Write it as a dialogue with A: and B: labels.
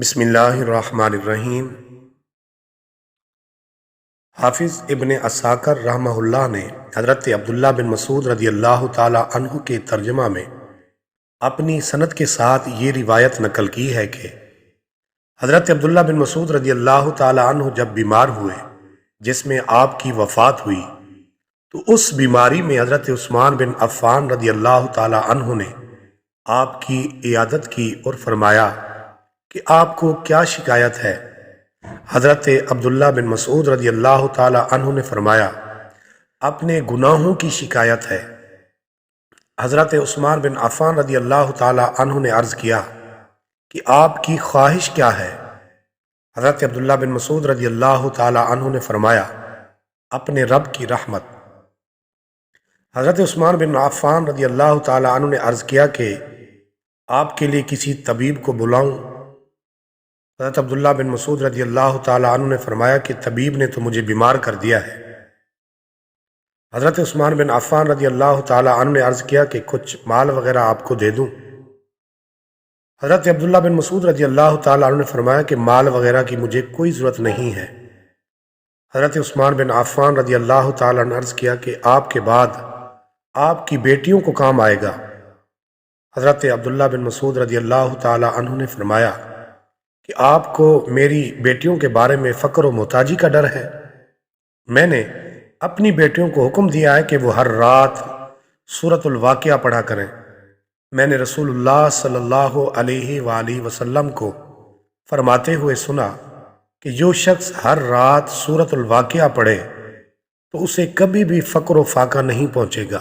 A: بسم اللہ الرحمن الرحیم۔ حافظ ابن عساکر رحمہ اللہ نے حضرت عبداللہ بن مسعود رضی اللہ تعالی عنہ کے ترجمہ میں اپنی سند کے ساتھ یہ روایت نقل کی ہے کہ حضرت عبداللہ بن مسعود رضی اللہ تعالی عنہ جب بیمار ہوئے جس میں آپ کی وفات ہوئی تو اس بیماری میں حضرت عثمان بن عفان رضی اللہ تعالی عنہ نے آپ کی عیادت کی اور فرمایا کہ آپ کو کیا شکایت ہے؟ حضرت عبداللہ بن مسعود رضی اللہ تعالی عنہ نے فرمایا اپنے گناہوں کی شکایت ہے۔ حضرت عثمان بن عفان رضی اللہ تعالی عنہ نے عرض کیا کہ آپ کی خواہش کیا ہے؟ حضرت عبداللہ بن مسعود رضی اللہ تعالی عنہ نے فرمایا اپنے رب کی رحمت۔ حضرت عثمان بن عفان رضی اللہ تعالی عنہ نے عرض کیا کہ آپ کے لیے کسی طبیب کو بلاؤں؟ حضرت عبداللہ بن مسعود رضی اللہ تعالی عنہ نے فرمایا کہ طبیب نے تو مجھے بیمار کر دیا ہے۔ حضرت عثمان بن عفان رضی اللہ تعالی عنہ نے عرض کیا کہ کچھ مال وغیرہ آپ کو دے دوں؟ حضرت عبداللہ بن مسعود رضی اللہ تعالی عنہ نے فرمایا کہ مال وغیرہ کی مجھے کوئی ضرورت نہیں ہے۔ حضرت عثمان بن عفان رضی اللہ تعالی عنہ نے عرض کیا کہ آپ کے بعد آپ کی بیٹیوں کو کام آئے گا؟ حضرت عبداللہ بن مسعود رضی اللہ تعالی عنہ نے فرمایا کہ آپ کو میری بیٹیوں کے بارے میں فقر و محتاجی کا ڈر ہے؟ میں نے اپنی بیٹیوں کو حکم دیا ہے کہ وہ ہر رات سورۃ الواقعہ پڑھا کریں۔ میں نے رسول اللہ صلی اللہ علیہ وآلہ وسلم کو فرماتے ہوئے سنا کہ جو شخص ہر رات سورۃ الواقعہ پڑھے تو اسے کبھی بھی فقر و فاقہ نہیں پہنچے گا۔